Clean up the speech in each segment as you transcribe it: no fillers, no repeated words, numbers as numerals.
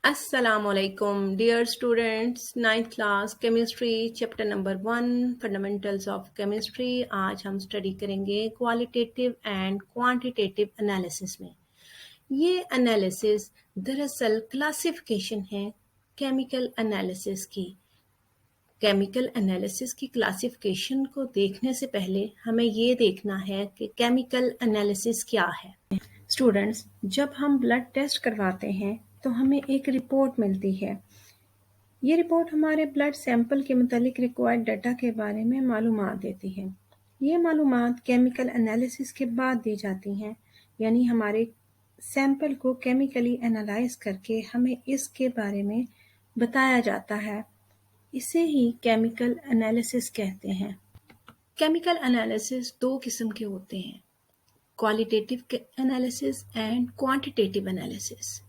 Assalamualaikum, dear students, 9th class chemistry chapter number 1 fundamentals of chemistry। आज हम study करेंगे qualitative and quantitative analysis में। ये analysis दरअसल क्लासिफिकेशन है केमिकल एनालिसिस की। केमिकल एनालिसिस की क्लासिफिकेशन को देखने से पहले हमें ये देखना है कि केमिकल एनालिसिस क्या है। स्टूडेंट्स, जब हम ब्लड टेस्ट करवाते हैं तो हमें एक रिपोर्ट मिलती है। ये रिपोर्ट हमारे ब्लड सैंपल के मुतालिक रिक्वायर्ड डाटा के बारे में मालूमात देती है। ये मालूमात केमिकल एनालिसिस के बाद दी जाती हैं, यानी हमारे सैंपल को केमिकली एनालाइज करके हमें इसके बारे में बताया जाता है। इसे ही केमिकल एनालिसिस कहते हैं। केमिकल एनालिसिस दो किस्म के होते हैं, qualitative analysis and quantitative analysis.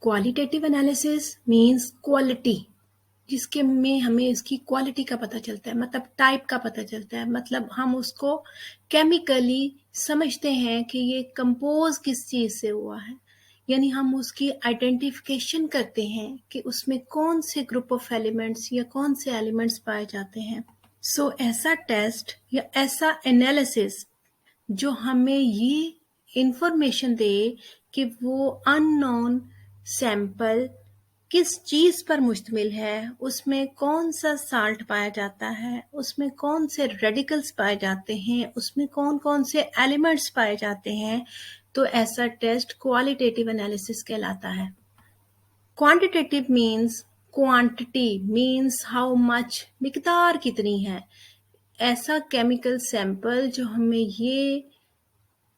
Qualitative analysis means quality, जिसके में हमें इसकी क्वालिटी का पता चलता है, मतलब टाइप का पता चलता है, मतलब हम उसको केमिकली समझते हैं कि ये कंपोज किस चीज़ से हुआ है, यानी हम उसकी आइडेंटिफिकेशन करते हैं कि उसमें कौन से ग्रुप ऑफ एलिमेंट्स या कौन से एलिमेंट्स पाए जाते हैं। सो ऐसा टेस्ट या ऐसा एनालिसिस जो हमें ये इंफॉर्मेशन दे कि वो अननोन सैंपल किस चीज़ पर मुश्तमिल है, उसमें कौन सा साल्ट पाया जाता है, उसमें कौन से रेडिकल्स पाए जाते हैं, उसमें कौन कौन से एलिमेंट्स पाए जाते हैं, तो ऐसा टेस्ट क्वालिटेटिव एनालिसिस कहलाता है। Quantitative means quantity means how much, मिकदार कितनी है। ऐसा केमिकल सैंपल जो हमें ये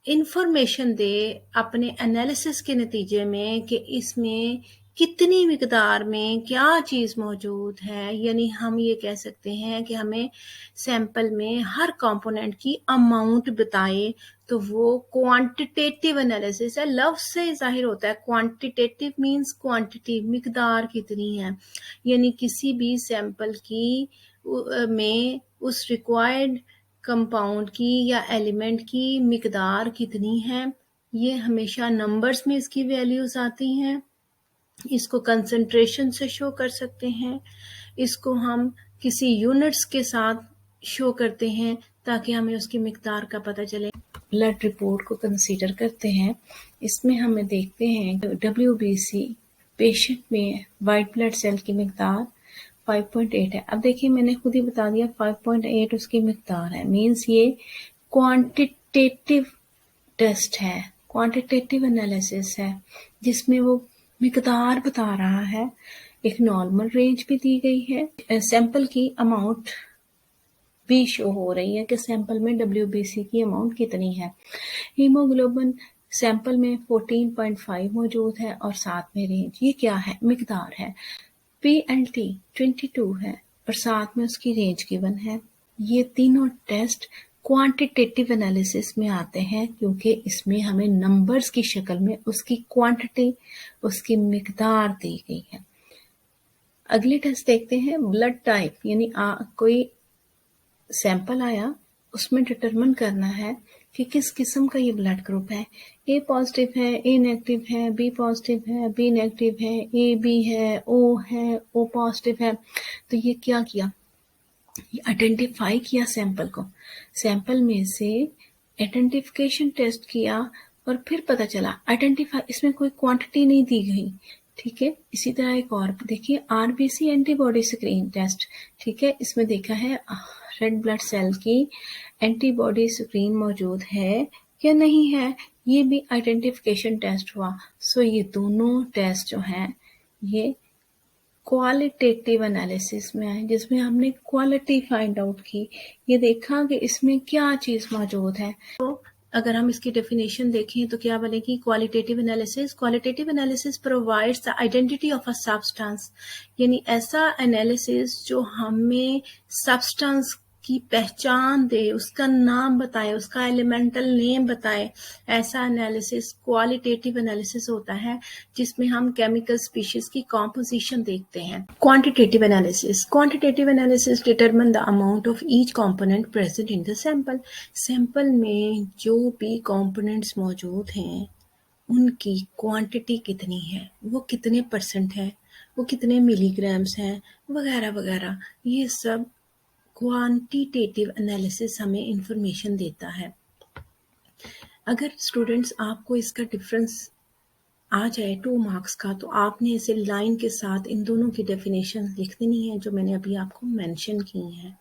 इंफॉर्मेशन दे अपने एनालिसिस के नतीजे में कि इसमें कितनी मिकदार में क्या चीज़ मौजूद है, यानी हम ये कह सकते हैं कि हमें सैंपल में हर कंपोनेंट की अमाउंट बताए, तो वो क्वांटिटेटिव एनालिसिस है। लफ्ज़ से ज़ाहिर होता है, क्वांटिटेटिव मीन्स क्वांटिटी, मिकदार कितनी है, यानी किसी भी सैंपल की में उस रिक्वायर्ड कंपाउंड की या एलिमेंट की मिकदार कितनी है। ये हमेशा नंबर्स में इसकी वैल्यूज़ आती हैं। इसको कंसंट्रेशन से शो कर सकते हैं, इसको हम किसी यूनिट्स के साथ शो करते हैं ताकि हमें उसकी मिकदार का पता चले। ब्लड रिपोर्ट को कंसीडर करते हैं, इसमें हमें देखते हैं WBC पेशेंट में वाइट ब्लड सेल की मिकदार 5.8 है। अब देखिए, मैंने खुद ही बता दिया 5.8 उसकी मिकदार है, मीन्स ये क्वांटिटेटिव टेस्ट है, क्वांटिटेटिव एनालिसिस है, जिसमें वो मिकदार बता रहा है। एक नॉर्मल रेंज भी दी गई है, सैंपल की अमाउंट भी शो हो रही है कि सैंपल में WBC की अमाउंट कितनी है। हीमोग्लोबिन सैंपल में 14.5 मौजूद है और साथ में रेंज, ये क्या है, मिकदार है। PLT 22 है और साथ में उसकी रेंज गिवन है। ये तीनों टेस्ट क्वांटिटेटिव एनालिसिस में आते हैं, क्योंकि इसमें हमें नंबर्स की शक्ल में उसकी क्वांटिटी, उसकी मिकदार दी गई है। अगले टेस्ट देखते हैं ब्लड टाइप, यानी कोई सैंपल आया, उसमें डिटरमिन करना है कि किस किस्म का ये ब्लड ग्रुप है। A पॉजिटिव है, A नेगेटिव है, B पॉजिटिव है, B नेगेटिव है, AB है, O है, O पॉजिटिव है। तो ये क्या किया, ये आइडेंटिफाई किया सैंपल को, सैंपल में से आइडेंटिफिकेशन टेस्ट किया और फिर पता चला आइडेंटिफाई, इसमें कोई क्वांटिटी नहीं दी गई, ठीक है। इसी तरह एक और देखिए, RBC एंटीबॉडी स्क्रीन टेस्ट, ठीक है। इसमें देखा है रेड ब्लड सेल की एंटीबॉडी स्क्रीन मौजूद है या नहीं है, ये भी आइडेंटिफिकेशन टेस्ट हुआ। सो ये दोनों टेस्ट जो हैं ये क्वालिटेटिव एनालिसिस में आए, जिसमें हमने क्वालिटी फाइंड आउट की, ये देखा कि इसमें क्या चीज़ मौजूद है। तो अगर हम इसकी डेफिनेशन देखें तो क्या बनेगी, qualitative analysis provides the identity of a substance, यानी ऐसा एनालिसिस जो हमें सब्सटेंस की पहचान दे, उसका नाम बताए, उसका एलिमेंटल नेम बताए। ऐसा एनालिसिस क्वालिटेटिव एनालिसिस होता है, जिसमें हम केमिकल स्पीशीज की कॉम्पोजिशन देखते हैं। Quantitative analysis determine the amount of each component present in the sample. Sample में जो भी कंपोनेंट्स मौजूद हैं उनकी क्वांटिटी कितनी है, वो कितने परसेंट है, वो कितने मिलीग्राम्स हैं, वगैरह वगैरह। ये सब क्वांटिटेटिव एनालिसिस हमें इंफॉर्मेशन देता है। अगर स्टूडेंट्स आपको इसका डिफरेंस आ जाए 2 मार्क्स का, तो आपने इसे लाइन के साथ इन दोनों की डेफिनेशन लिख देनी है जो मैंने अभी आपको मेंशन की हैं।